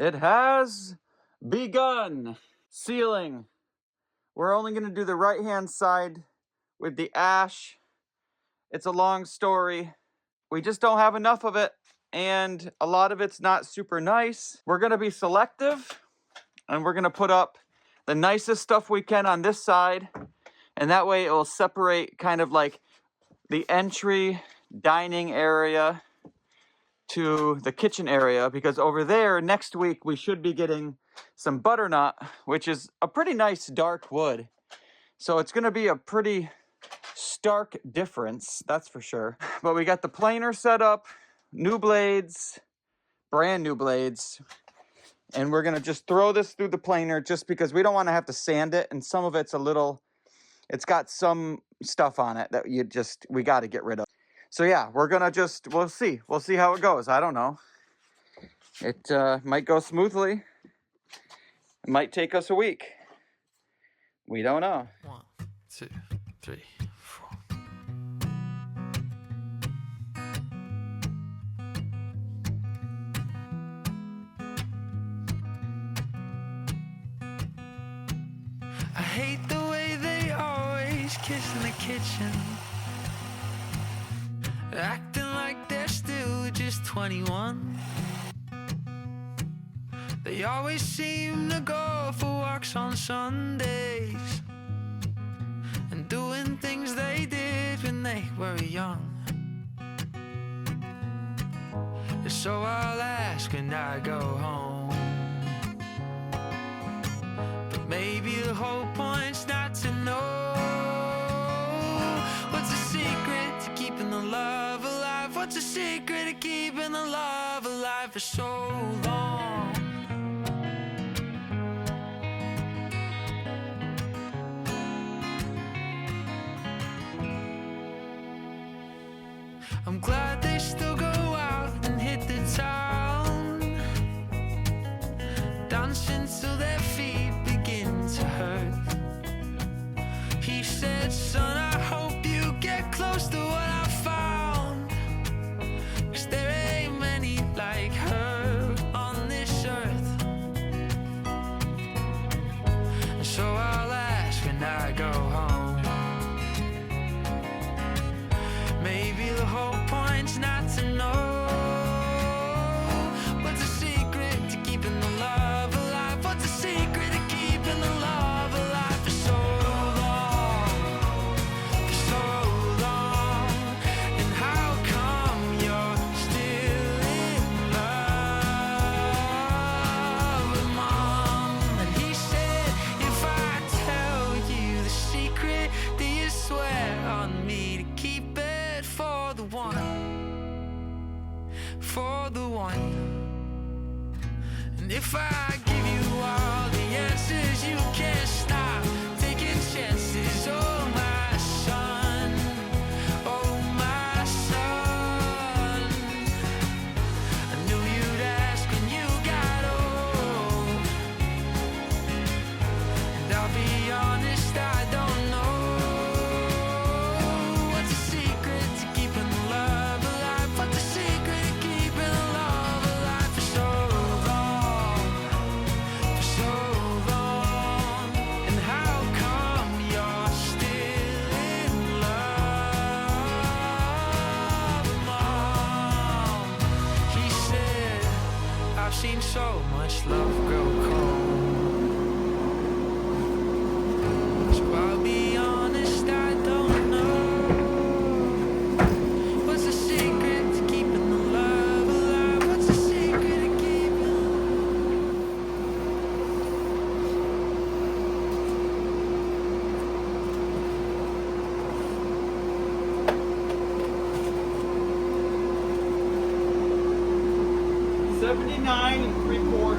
It has begun. Sealing. We're only going to do the right-hand side with the ash. It's a long story. We just don't have enough of it, and a lot of it's not super nice. We're going to be selective, and we're going to put up the nicest stuff we can on this side, and that way it will separate kind of like the entry dining area to the kitchen area, because over there next week we should be getting some butternut, which is a pretty nice dark wood. So it's going to be a pretty stark difference, that's for sure. But we got the planer set up, new blades, brand new blades, and we're going to just throw this through the planer just because we don't want to have to sand it, and some of it's a little, it's got some stuff on it that we got to get rid of. So yeah, we're gonna we'll see how it goes. I don't know. It might go smoothly. It might take us a week. We don't know. 1, 2, 3, 4. I hate the way they always kiss in the kitchen, acting like they're still just 21. They always seem to go for walks on Sundays and doing things they did when they were young. So I'll ask when I go home, but maybe the whole point's not to know what's the secret to keeping the love alive. What's the secret to keeping the love alive for so long? I'm glad they still go out and hit the town, dancing till their feet begin to hurt. He said, son, I hope you get close to what I found, 'cause there ain't many like her on this earth. And so I'll ask when I go home, maybe the whole point's not to know what's the secret to keeping the love alive. What's the secret to keeping the love alive for so long, for so long? And how come you're still in love with Mom? And he said, if I tell you the secret, do you swear on me to keep it for the one, for the one? And if I give you all the answers, you can't stop taking chances. Oh my son, oh my son, I knew you'd ask when you got old, and I'll be honest, I don't know what's the secret to keeping the love alive. What's the secret to keeping the love alive for so long, for so long? And how come you're still in love, Mom? He said, I've seen so much love grow cold, so I'll be honest, I don't know what's the secret to keeping the love alive. What's the secret to keeping? $79 3/4.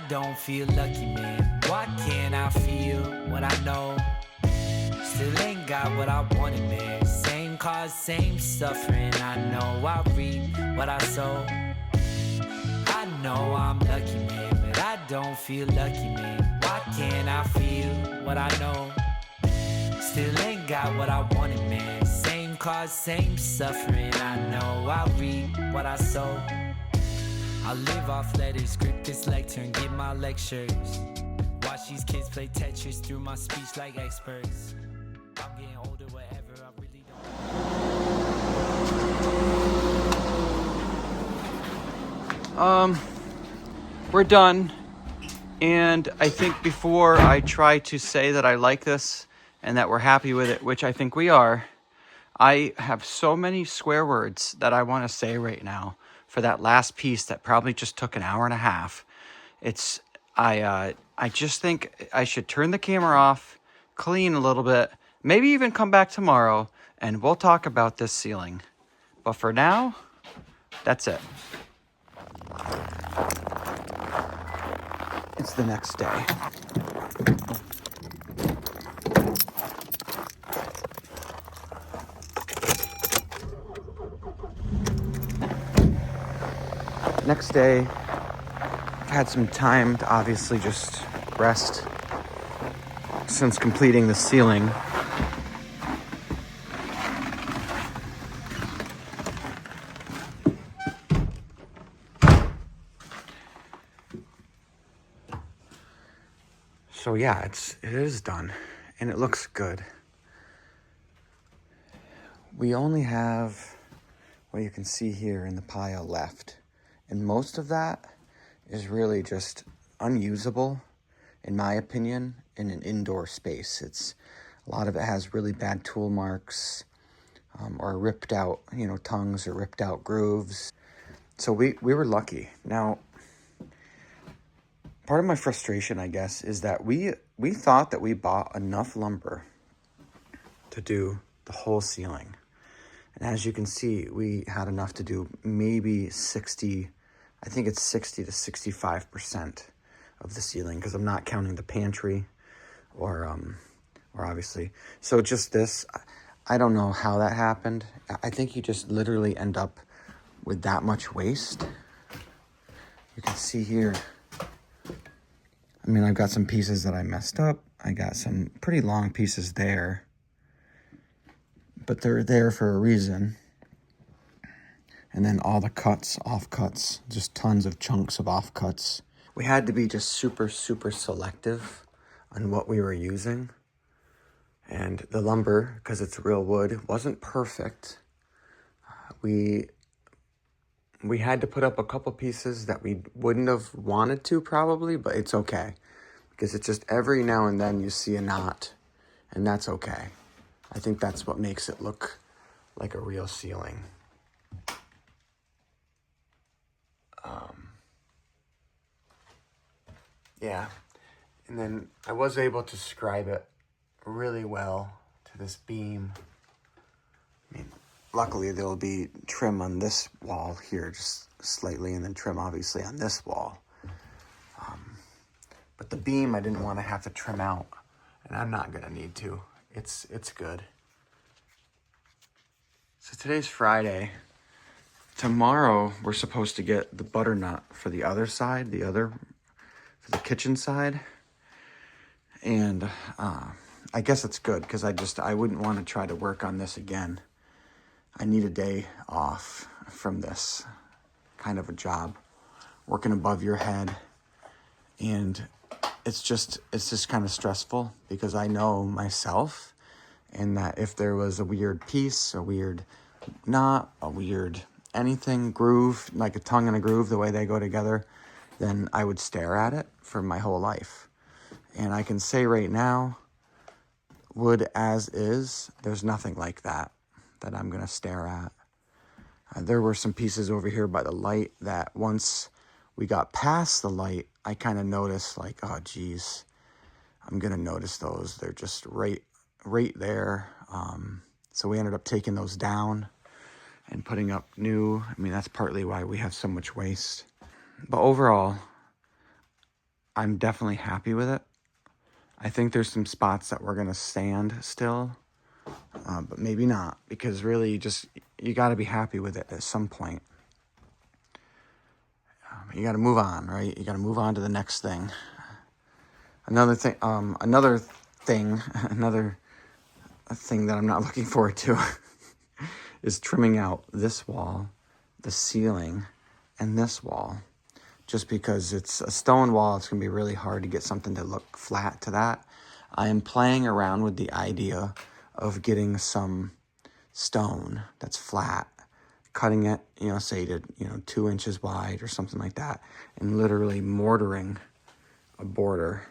don't feel lucky, man. Why can't I feel what I know? Still ain't got what I wanted, man. Same cause, same suffering. I know I reap what I sow. I know I'm lucky, man, but I don't feel lucky, man. Why can't I feel what I know? Still ain't got what I wanted, man. Same cause, same suffering. I know I reap what I sow. I live off letters, grip this lectern, give my lectures. Watch these kids play Tetris through my speech like experts. I'm getting older, whatever, I really don't. We're done. And I think before I try to say that I like this and that we're happy with it, which I think we are, I have so many swear words that I want to say right now for that last piece that probably just took an hour and a half. I just think I should turn the camera off, clean a little bit, maybe even come back tomorrow, and we'll talk about this ceiling. But for now, that's it. It's the next day. Next day, I've had some time to obviously just rest since completing the ceiling. So yeah, it is done, and it looks good. We only have what you can see here in the pile left, and most of that is really just unusable, in my opinion, in an indoor space. A lot of it has really bad tool marks, or ripped out, tongues or ripped out grooves. So we were lucky. Now, part of my frustration, I guess, is that we thought that we bought enough lumber to do the whole ceiling. And as you can see, we had enough to do maybe 60 to 65% of the ceiling, because I'm not counting the pantry or obviously. So just this, I don't know how that happened. I think you just literally end up with that much waste. You can see here, I mean, I've got some pieces that I messed up. I got some pretty long pieces there, but they're there for a reason. And then all the cuts, offcuts, just tons of chunks of offcuts. We had to be just super, super selective on what we were using. And the lumber, because it's real wood, wasn't perfect. We had to put up a couple pieces that we wouldn't have wanted to probably, but it's okay. Because it's just every now and then you see a knot, and that's okay. I think that's what makes it look like a real ceiling. Yeah, and then I was able to scribe it really well to this beam. I mean, luckily there'll be trim on this wall here, just slightly, and then trim obviously on this wall. But the beam I didn't want to have to trim out, and I'm not gonna need to. It's good. So today's Friday. Tomorrow we're supposed to get the butternut for the other side, for the kitchen side. And I guess it's good, because I wouldn't want to try to work on this again. I need a day off from this kind of a job, working above your head. And it's just kind of stressful, because I know myself, and that if there was a weird piece, a weird knot, a weird anything, groove, like a tongue and a groove, the way they go together, then I would stare at it for my whole life. And I can say right now, wood as is, there's nothing like that I'm going to stare at. There were some pieces over here by the light that once we got past the light, I kind of noticed like, oh, geez, I'm going to notice those. They're just right there. So we ended up taking those down and putting up new. I mean, that's partly why we have so much waste. But overall, I'm definitely happy with it. I think there's some spots that we're gonna sand still, but maybe not, because really you got to be happy with it at some point. You got to move on, right? You got to move on to the next thing. Another thing that I'm not looking forward to is trimming out this wall, the ceiling, and this wall. Just because it's a stone wall, it's going to be really hard to get something to look flat to that. I am playing around with the idea of getting some stone that's flat, cutting it, say to, 2 inches wide or something like that, and literally mortaring a border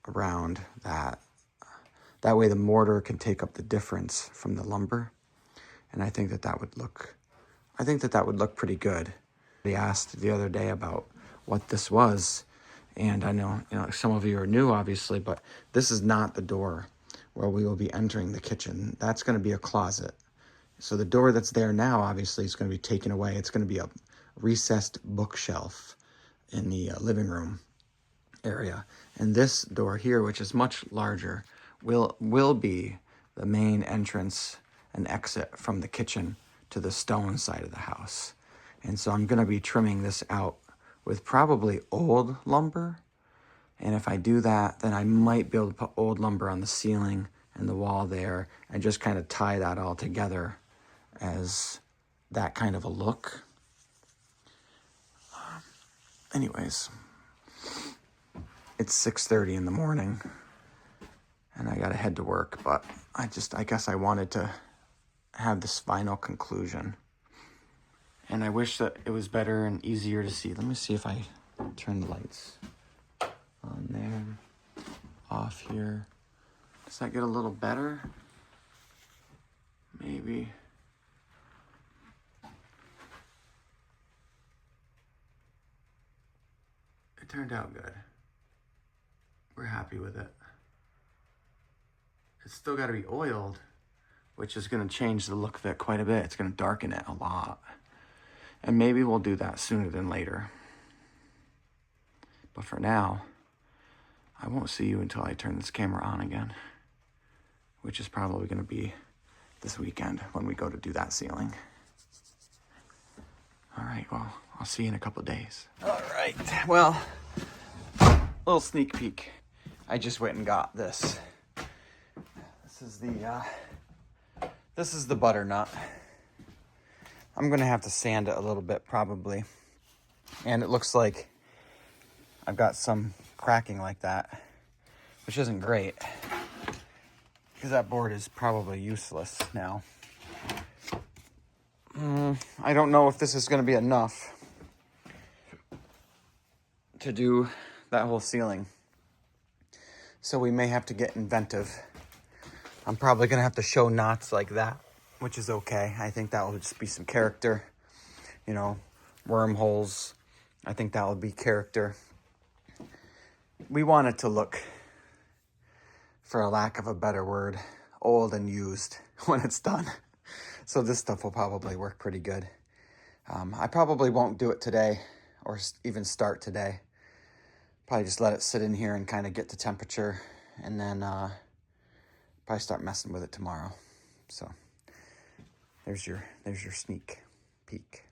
around that. That way the mortar can take up the difference from the lumber. And I think that would look pretty good. They asked the other day about what this was, and I know, some of you are new, obviously, but this is not the door where we will be entering the kitchen. That's going to be a closet. So the door that's there now, obviously, is going to be taken away. It's going to be a recessed bookshelf in the living room area. And this door here, which is much larger, will be the main entrance and exit from the kitchen to the stone side of the house. And so I'm going to be trimming this out with probably old lumber. And if I do that, then I might be able to put old lumber on the ceiling and the wall there and just kind of tie that all together as that kind of a look. Anyways, it's 6:30 in the morning and I gotta head to work, but I guess I wanted to have this final conclusion. And I wish that it was better and easier to see. Let me see if I turn the lights on there, off here. Does that get a little better? Maybe. It turned out good. We're happy with it. It's still got to be oiled, which is going to change the look of it quite a bit. It's going to darken it a lot. And maybe we'll do that sooner than later. But for now, I won't see you until I turn this camera on again, which is probably going to be this weekend when we go to do that ceiling. All right, well, I'll see you in a couple of days. All right, well, little sneak peek. I just went and got this. This is the butternut. I'm gonna have to sand it a little bit probably. And it looks like I've got some cracking like that, which isn't great because that board is probably useless now. I don't know if this is gonna be enough to do that whole ceiling. So we may have to get inventive. I'm probably gonna have to show knots like that, which is okay. I think that will just be some character, wormholes. I think that will be character. We want it to look, for a lack of a better word, old and used when it's done. So this stuff will probably work pretty good. I probably won't do it today or even start today. Probably just let it sit in here and kind of get the temperature, and then probably start messing with it tomorrow. So there's your sneak peek.